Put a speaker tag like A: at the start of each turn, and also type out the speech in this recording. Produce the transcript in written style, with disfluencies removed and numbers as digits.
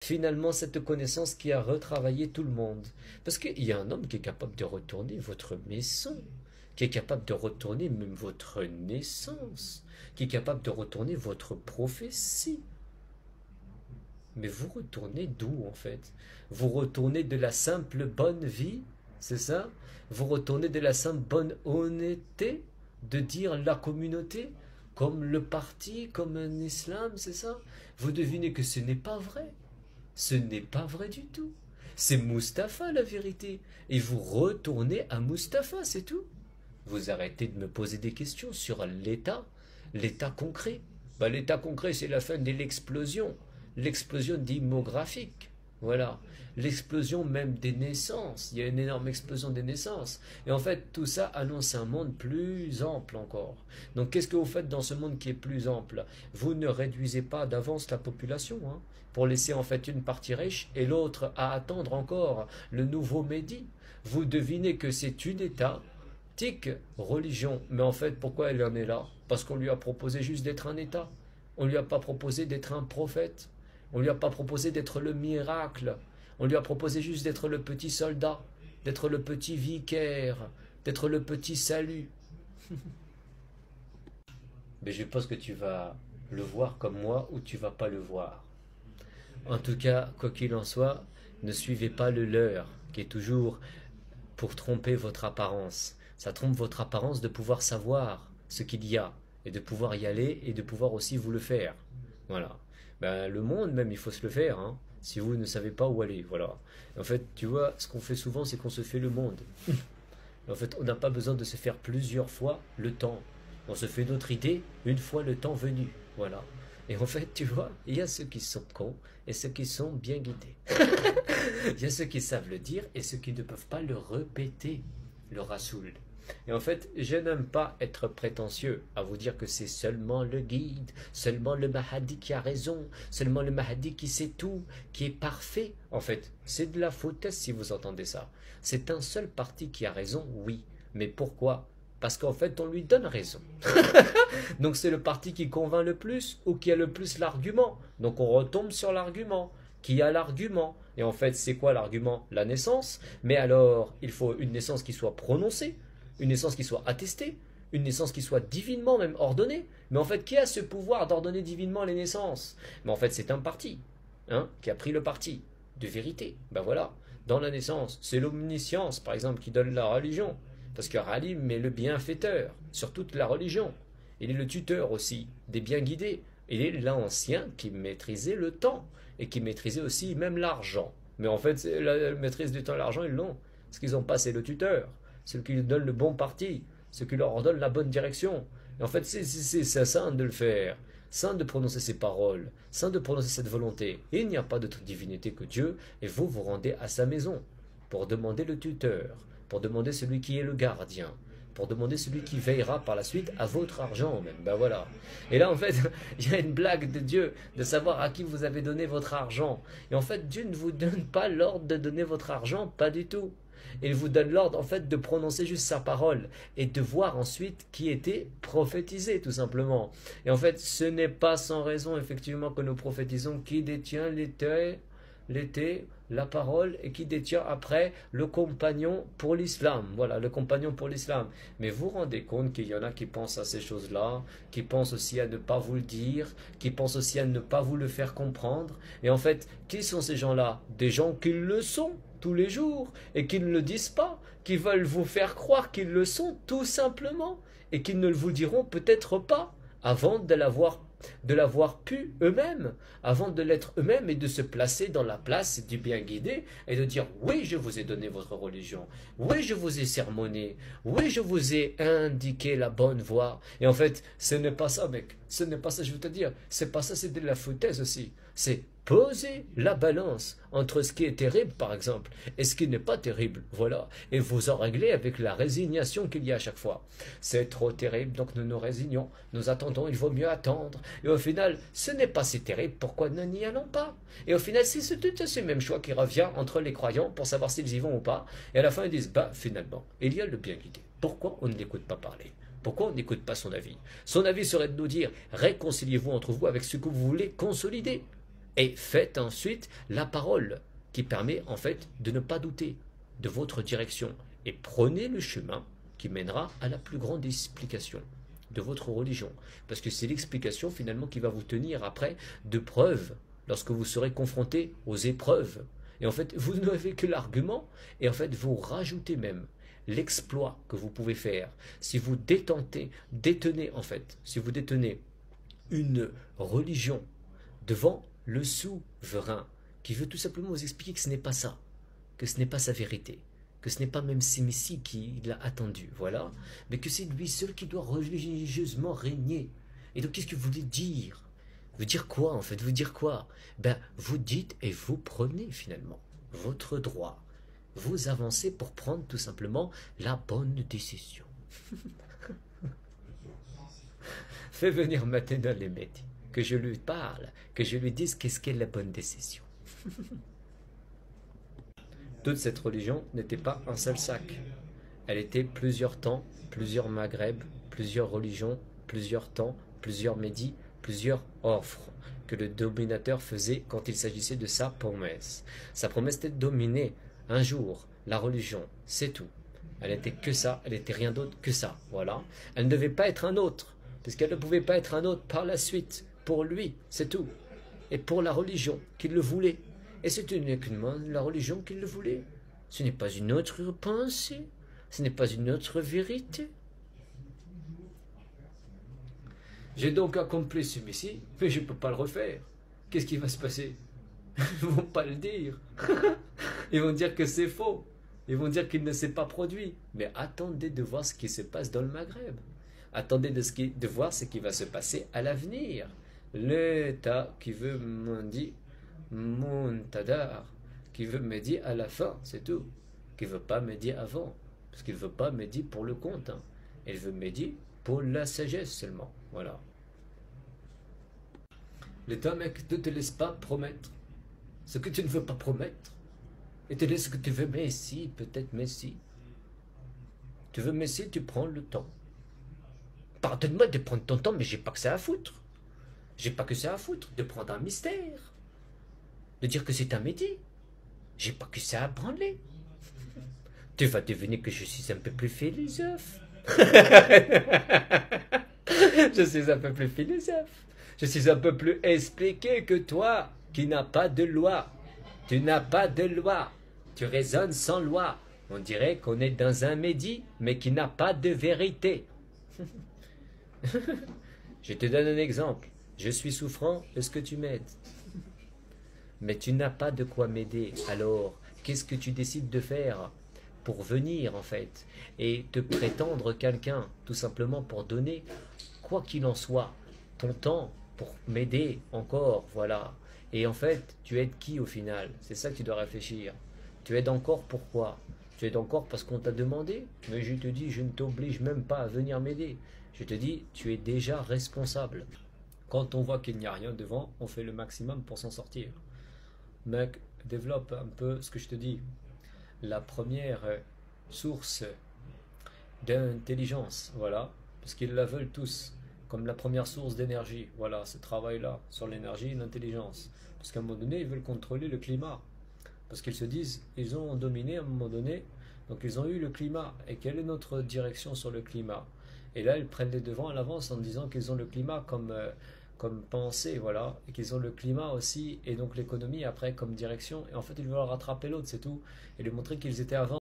A: finalement cette connaissance qui a retravaillé tout le monde. Parce qu'il y a un homme qui est capable de retourner votre maison, qui est capable de retourner même votre naissance, qui est capable de retourner votre prophétie. Mais vous retournez d'où en fait? Vous retournez de la simple bonne vie, c'est ça? Vous retournez de la simple bonne honnêteté de dire la communauté, comme le parti, comme un islam, c'est ça? Vous devinez que ce n'est pas vrai. Ce n'est pas vrai du tout. C'est Mustapha la vérité. Et vous retournez à Mustapha, c'est tout. Vous arrêtez de me poser des questions sur l'état concret. Bah, l'état concret, c'est la fin de l'explosion démographique. Voilà, l'explosion même des naissances. Il y a une énorme explosion des naissances. Et en fait, tout ça annonce un monde plus ample encore. Donc, qu'est-ce que vous faites dans ce monde qui est plus ample? Vous ne réduisez pas d'avance la population, hein, pour laisser en fait une partie riche et l'autre à attendre encore le nouveau Mehdi. Vous devinez que c'est une étatique religion. Mais en fait, pourquoi elle en est là? Parce qu'on lui a proposé juste d'être un État. On ne lui a pas proposé d'être un prophète. On ne lui a pas proposé d'être le miracle. On lui a proposé juste d'être le petit soldat, d'être le petit vicaire, d'être le petit salut. Mais je pense que tu vas le voir comme moi ou tu vas pas le voir. En tout cas, quoi qu'il en soit, ne suivez pas le leurre, qui est toujours pour tromper votre apparence. Ça trompe votre apparence de pouvoir savoir ce qu'il y a, et de pouvoir y aller, et de pouvoir aussi vous le faire. Voilà. Ben, le monde même, il faut se le faire, hein, si vous ne savez pas où aller. Voilà. En fait, tu vois, ce qu'on fait souvent, c'est qu'on se fait le monde. En fait, on n'a pas besoin de se faire plusieurs fois le temps. On se fait notre idée une fois le temps venu. Voilà. Et en fait, tu vois, il y a ceux qui sont cons et ceux qui sont bien guidés. Il y a ceux qui savent le dire et ceux qui ne peuvent pas le répéter, le rasoul. Et en fait, je n'aime pas être prétentieux à vous dire que c'est seulement le guide, seulement le Mahdi qui a raison, seulement le Mahdi qui sait tout, qui est parfait. En fait, c'est de la fautesse si vous entendez ça. C'est un seul parti qui a raison, oui. Mais pourquoi? Parce qu'en fait, on lui donne raison. Donc c'est le parti qui convainc le plus ou qui a le plus l'argument. Donc on retombe sur l'argument. Qui a l'argument? Et en fait, c'est quoi l'argument? La naissance. Mais alors, il faut une naissance qui soit prononcée, une naissance qui soit attestée, une naissance qui soit divinement même ordonnée. Mais en fait, qui a ce pouvoir d'ordonner divinement les naissances? Mais en fait, c'est un parti, hein, qui a pris le parti de vérité. Ben voilà, dans la naissance, c'est l'omniscience, par exemple, qui donne la religion. Parce que Ralim est le bienfaiteur sur toute la religion. Il est le tuteur aussi des bien guidés. Il est l'ancien qui maîtrisait le temps et qui maîtrisait aussi même l'argent. Mais en fait, la maîtrise du temps et l'argent, ils l'ont. Ce qu'ils n'ont pas, c'est le tuteur, celui qui leur donne le bon parti, celui qui leur donne la bonne direction. Et en fait, c'est sain de le faire, sain de prononcer ces paroles, sain de prononcer cette volonté. Et il n'y a pas d'autre divinité que Dieu, et vous vous rendez à sa maison pour demander le tuteur, pour demander celui qui est le gardien, pour demander celui qui veillera par la suite à votre argent même. Ben voilà. Et là, en fait, il y a une blague de Dieu de savoir à qui vous avez donné votre argent. Et en fait, Dieu ne vous donne pas l'ordre de donner votre argent, pas du tout. Il vous donne l'ordre, en fait, de prononcer juste sa parole et de voir ensuite qui était prophétisé, tout simplement. Et en fait, ce n'est pas sans raison, effectivement, que nous prophétisons qui détient l'été, la parole et qui détient après le compagnon pour l'islam. Voilà, le compagnon pour l'islam. Mais vous vous rendez compte qu'il y en a qui pensent à ces choses-là, qui pensent aussi à ne pas vous le dire, qui pensent aussi à ne pas vous le faire comprendre. Et en fait, qui sont ces gens-là? Des gens qui le sont tous les jours et qui ne le disent pas, qui veulent vous faire croire qu'ils le sont tout simplement et qui ne le vous diront peut-être pas avant de l'avoir pu eux-mêmes, avant de l'être eux-mêmes et de se placer dans la place du bien guidé et de dire oui, je vous ai donné votre religion, oui, je vous ai sermonné, oui, je vous ai indiqué la bonne voie. Et en fait, ce n'est pas ça, mec, ce n'est pas ça, je veux te dire, c'est pas ça, c'est de la foutaise aussi. C'est poser la balance entre ce qui est terrible, par exemple, et ce qui n'est pas terrible, voilà, et vous en réglez avec la résignation qu'il y a à chaque fois. C'est trop terrible, donc nous nous résignons, nous attendons, il vaut mieux attendre, et au final, ce n'est pas si terrible, pourquoi nous n'y allons pas? Et au final, c'est tout ce même choix qui revient entre les croyants pour savoir s'ils y vont ou pas, et à la fin ils disent, bah finalement, il y a le bien guidé, pourquoi on ne l'écoute pas parler? Pourquoi on n'écoute pas son avis? Son avis serait de nous dire, réconciliez-vous entre vous avec ce que vous voulez consolider. Et faites ensuite la parole qui permet en fait de ne pas douter de votre direction. Et prenez le chemin qui mènera à la plus grande explication de votre religion. Parce que c'est l'explication finalement qui va vous tenir après de preuves lorsque vous serez confronté aux épreuves. Et en fait, vous n'avez que l'argument et en fait, vous rajoutez même l'exploit que vous pouvez faire. Si vous détenez en fait, si vous détenez une religion devant le souverain qui veut tout simplement vous expliquer que ce n'est pas ça, que ce n'est pas sa vérité, que ce n'est pas même ce Messie qui l'a attendu, voilà, mais que c'est lui seul qui doit religieusement régner. Et donc qu'est-ce que vous voulez dire? Vous dire quoi en fait? Vous dire quoi? Ben vous dites et vous prenez finalement votre droit. Vous avancez pour prendre tout simplement la bonne décision. Fais venir maintenant les médias, que je lui parle, que je lui dise qu'est-ce qu'est la bonne décision. Toute cette religion n'était pas un seul sac. Elle était plusieurs temps, plusieurs Maghreb, plusieurs religions, plusieurs temps, plusieurs médis, plusieurs offres que le dominateur faisait quand il s'agissait de sa promesse. Sa promesse était de dominer un jour la religion, c'est tout. Elle n'était que ça, elle n'était rien d'autre que ça, voilà. Elle ne devait pas être un autre, puisqu'elle ne pouvait pas être un autre par la suite, pour lui, c'est tout. Et pour la religion qu'il le voulait. Et c'est uniquement la religion qu'il le voulait. Ce n'est pas une autre pensée, ce n'est pas une autre vérité. J'ai donc accompli ce Messie, mais je ne peux pas le refaire. Qu'est-ce qui va se passer? Ils ne vont pas le dire. Ils vont dire que c'est faux. Ils vont dire qu'il ne s'est pas produit. Mais attendez de voir ce qui se passe dans le Maghreb. Attendez de voir ce qui va se passer à l'avenir. L'État qui veut Mondi, Muntadar, qui veut Mehdi à la fin, c'est tout. Qui ne veut pas Mehdi avant. Parce qu'il ne veut pas Mehdi pour le compte. Hein. Il veut Mehdi pour la sagesse seulement. Voilà. L'État, mec, ne te laisse pas promettre ce que tu ne veux pas promettre. Et te laisse ce que tu veux. Messie, peut-être Messie. Tu veux Messie, tu prends le temps. Pardonne-moi de prendre ton temps, mais j'ai pas que ça à foutre. J'ai pas que ça à foutre de prendre un mystère. De dire que c'est un Mehdi. J'ai pas que ça à branler. Tu vas devenir que je suis un peu plus philosophe. Je suis un peu plus philosophe. Je suis un peu plus expliqué que toi, qui n'as pas de loi. Tu n'as pas de loi. Tu raisonnes sans loi. On dirait qu'on est dans un Mehdi, mais qui n'a pas de vérité. Je te donne un exemple. Je suis souffrant, est-ce que tu m'aides? Mais tu n'as pas de quoi m'aider. Alors, qu'est-ce que tu décides de faire pour venir, en fait, et te prétendre quelqu'un, tout simplement pour donner, quoi qu'il en soit, ton temps pour m'aider encore, voilà. Et en fait, tu aides qui au final? C'est ça que tu dois réfléchir. Tu aides encore pourquoi? Tu aides encore parce qu'on t'a demandé? Mais je te dis, je ne t'oblige même pas à venir m'aider. Je te dis, tu es déjà responsable. Quand on voit qu'il n'y a rien devant, on fait le maximum pour s'en sortir. Mec, développe un peu ce que je te dis. La première source d'intelligence, voilà, parce qu'ils la veulent tous, comme la première source d'énergie, voilà, ce travail-là, sur l'énergie et l'intelligence. Parce qu'à un moment donné, ils veulent contrôler le climat. Parce qu'ils se disent, ils ont dominé à un moment donné, donc ils ont eu le climat. Et quelle est notre direction sur le climat? Et là, ils prennent les devants à l'avance en disant qu'ils ont le climat comme pensée, voilà, et qu'ils ont le climat aussi, et donc l'économie après comme direction. Et en fait, ils veulent rattraper l'autre, c'est tout, et lui montrer qu'ils étaient avant.